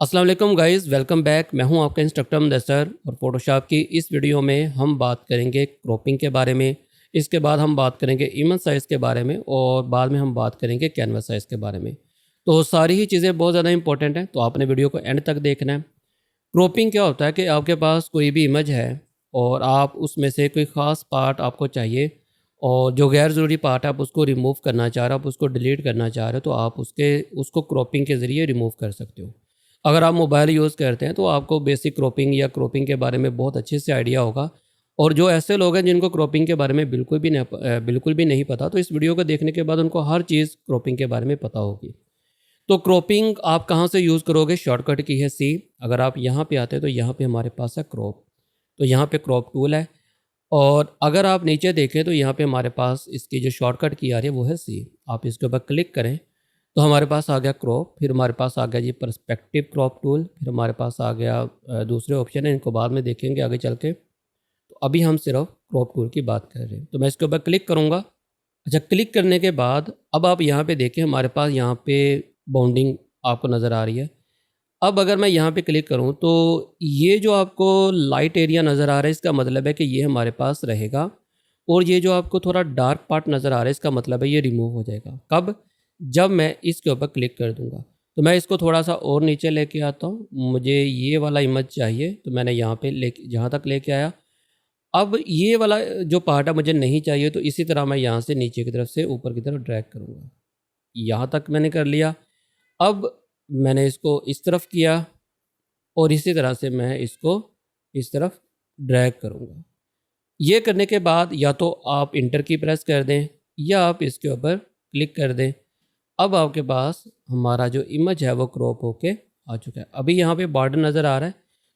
अस्सलाम वालेकुम guys, welcome back. मैं हूं आपका इंस्ट्रक्टर मुदस्सर और फ़ोटोशॉप की इस वीडियो में हम बात करेंगे क्रॉपिंग के बारे में। इसके बाद हम बात करेंगे इमेज साइज़ के बारे में और बाद में हम बात करेंगे कैनवास साइज़ के बारे में। तो सारी ही चीज़ें बहुत ज़्यादा इंपॉर्टेंट हैं, तो आपने वीडियो को एंड तक देखना है। क्रॉपिंग क्या होता है कि आपके पास कोई भी इमेज है और आप उसमें से कोई ख़ास पार्ट आपको चाहिए और जो गैर ज़रूरी पार्ट है आप उसको रिमूव करना चाह रहे हो, आप उसको डिलीट करना चाह रहे हो, तो आप उसको क्रॉपिंग के ज़रिए रिमूव कर सकते हो। अगर आप मोबाइल यूज़ करते हैं तो आपको बेसिक क्रॉपिंग या क्रॉपिंग के बारे में बहुत अच्छे से आइडिया होगा। और जो ऐसे लोग हैं जिनको क्रॉपिंग के बारे में बिल्कुल भी नहीं पता, तो इस वीडियो को देखने के बाद उनको हर चीज़ क्रॉपिंग के बारे में पता होगी। तो क्रॉपिंग आप कहाँ से यूज़ करोगे? शॉर्टकट की है सी। अगर आप यहाँ पे आते हैं तो यहाँ पे हमारे पास है क्रॉप, तो यहाँ पे क्रॉप टूल है। और अगर आप नीचे देखें तो यहाँ पे हमारे पास इसकी जो शॉर्टकट की आ रही है वो है सी। आप इसके ऊपर क्लिक करें तो हमारे पास आ गया क्रॉप, फिर हमारे पास आ गया जी पर्सपेक्टिव क्रॉप टूल, फिर हमारे पास आ गया दूसरे ऑप्शन है, इनको बाद में देखेंगे आगे चल के। तो अभी हम सिर्फ क्रॉप टूल की बात कर रहे हैं, तो मैं इसके ऊपर क्लिक करूँगा। अच्छा, क्लिक करने के बाद अब आप यहाँ पे देखें, हमारे पास यहाँ पे बाउंडिंग आपको नज़र आ रही है। अब अगर मैं यहाँ पे क्लिक करूँ तो ये जो आपको लाइट एरिया नज़र आ रहा है, इसका मतलब है कि ये हमारे पास रहेगा। और ये जो आपको थोड़ा डार्क पार्ट नज़र आ रहा है, इसका मतलब है ये रिमूव हो जाएगा। कब? जब मैं इसके ऊपर क्लिक कर दूँगा। तो मैं इसको थोड़ा सा और नीचे लेके आता हूँ, मुझे ये वाला इमेज चाहिए, तो मैंने यहाँ पे जहाँ तक लेके आया। अब ये वाला जो पार्ट है मुझे नहीं चाहिए, तो इसी तरह मैं यहाँ से नीचे की तरफ से ऊपर की तरफ ड्रैग करूँगा। यहाँ तक मैंने कर लिया। अब मैंने इसको इस तरफ किया और इसी तरह से मैं इसको इस तरफ ड्रैग करूँगा। ये करने के बाद या तो आप इंटर की प्रेस कर दें या आप इसके ऊपर क्लिक कर दें। अब आपके पास हमारा जो इमेज है वो क्रॉप होके आ चुका है। अभी यहाँ पे बॉर्डर नज़र आ रहा है,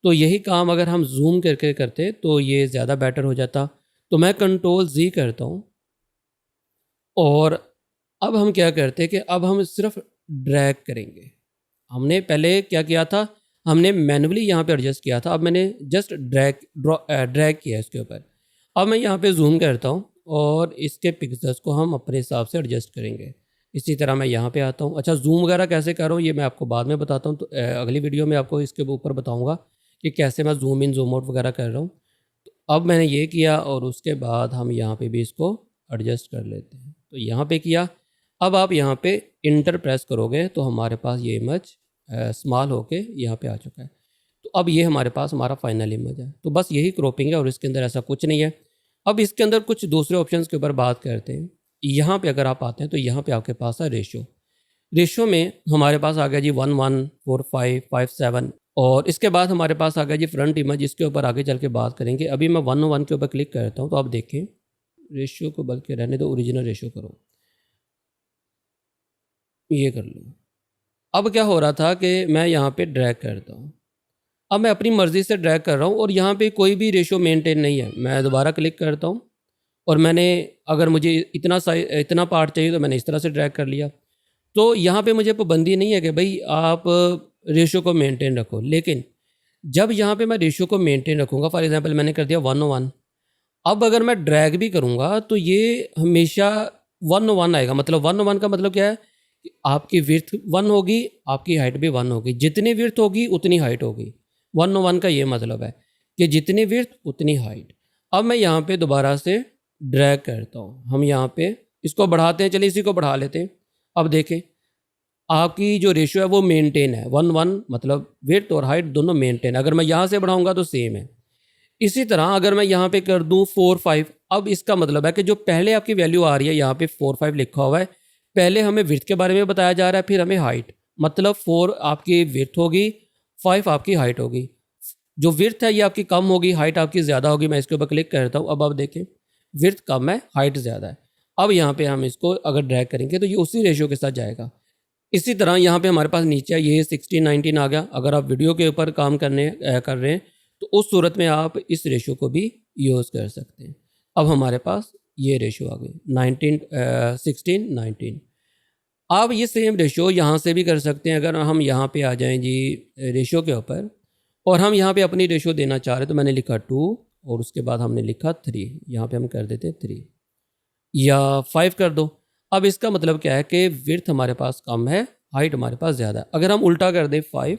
तो यही काम अगर हम जूम करके करते तो ये ज़्यादा बेटर हो जाता। तो मैं कंट्रोल जी करता हूँ और अब हम क्या करते हैं कि अब हम सिर्फ ड्रैग करेंगे। हमने पहले क्या किया था, हमने मैन्युअली यहाँ पे एडजस्ट किया था, अब मैंने जस्ट ड्रैग किया इसके ऊपर। अब मैं यहाँ पे जूम करता हूँ और इसके पिक्सल्स को हम अपने हिसाब से एडजस्ट करेंगे। इसी तरह मैं यहाँ पे आता हूँ। अच्छा, जूम वगैरह कैसे कर रहा हूँ ये मैं आपको बाद में बताता हूँ, तो अगली वीडियो में आपको इसके ऊपर बताऊँगा कि कैसे मैं जूम इन जूम आउट वगैरह कर रहा हूँ। तो अब मैंने ये किया और उसके बाद हम यहाँ पे भी इसको एडजस्ट कर लेते हैं। तो यहाँ पे किया। अब आप यहाँ पे इंटर प्रेस करोगे तो हमारे पास ये इमेज स्मॉल होके यहाँ पे आ चुका है। तो अब ये हमारे पास हमारा फाइनल इमेज है। तो बस यही क्रॉपिंग है और इसके अंदर ऐसा कुछ नहीं है। अब इसके अंदर कुछ दूसरे ऑप्शंस के ऊपर बात करते हैं। यहाँ पे अगर आप आते हैं तो यहाँ पे आपके पास है रेशो। रेशो में हमारे पास आ गया जी 114557 और इसके बाद हमारे पास आ गया जी फ्रंट इमेज। इसके ऊपर आगे चल के बात करेंगे। अभी मैं 1:1 के ऊपर क्लिक करता हूँ तो आप देखें रेशो को बल्कि रहने दो, ओरिजिनल रेशो करो, ये कर लो। अब क्या हो रहा था कि मैं यहाँ पे ड्रैग करता हूँ। अब मैं अपनी मर्ज़ी से ड्रैग कर रहा हूँ और यहाँ पे कोई भी रेशो मेंटेन नहीं है। मैं दोबारा क्लिक करता हूँ और मैंने अगर मुझे इतना पार्ट चाहिए तो मैंने इस तरह से ड्रैग कर लिया। तो यहाँ पे मुझे पाबंदी नहीं है कि भाई आप रेशो को मेंटेन रखो, लेकिन जब यहाँ पे मैं रेशो को मेंटेन रखूँगा, फॉर एग्जांपल मैंने कर दिया 1:1, अब अगर मैं ड्रैग भी करूँगा तो ये हमेशा 1:1 आएगा। मतलब 1:1 का मतलब क्या है कि आपकी विड्थ 1 होगी, आपकी हाइट भी 1 होगी। जितनी विड्थ होगी उतनी हाइट होगी। 1:1 का ये मतलब है कि जितनी विड्थ उतनी हाइट। अब मैं यहाँ पे दोबारा से ड्रैग करता हूँ। हम यहाँ पे इसको बढ़ाते हैं, चलिए इसी को बढ़ा लेते हैं। अब देखें आपकी जो रेशियो है वो मेंटेन है। 1:1 मतलब विड्थ और हाइट दोनों मेंटेन। अगर मैं यहाँ से बढ़ाऊँगा तो सेम है। इसी तरह अगर मैं यहाँ पे कर दूँ 4:5, अब इसका मतलब है कि जो पहले आपकी वैल्यू आ रही है यहाँ पे 4:5 लिखा हुआ है, पहले हमें विड्थ के बारे में बताया जा रहा है, फिर हमें हाइट। मतलब 4 आपकी विड्थ होगी, 5 आपकी हाइट होगी। जो विड्थ है ये आपकी कम होगी, हाइट आपकी ज़्यादा होगी। मैं इसके ऊपर क्लिक करता हूँ। अब आप देखें विड्थ कम है, हाइट ज़्यादा है। अब यहाँ पे हम इसको अगर ड्रैग करेंगे तो ये उसी रेशियो के साथ जाएगा। इसी तरह यहाँ पे हमारे पास नीचे ये 16:19 आ गया। अगर आप वीडियो के ऊपर काम कर रहे हैं तो उस सूरत में आप इस रेशो को भी यूज़ कर सकते हैं। अब हमारे पास ये रेशो आ गई 16:19। आप ये सेम रेशो यहाँ से भी कर सकते हैं। अगर हम यहाँ पे आ जाएं जी रेशो के ऊपर और हम यहाँ पे अपनी रेशो देना चाह रहे हैं, तो मैंने लिखा 2 और उसके बाद हमने लिखा 3। यहाँ पे हम कर देते 3 या 5 कर दो। अब इसका मतलब क्या है कि विड्थ हमारे पास कम है, हाइट हमारे पास ज़्यादा है। अगर हम उल्टा कर दें 5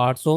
800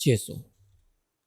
600,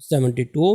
72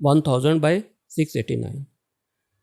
1000/689۔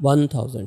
1000۔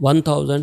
1000۔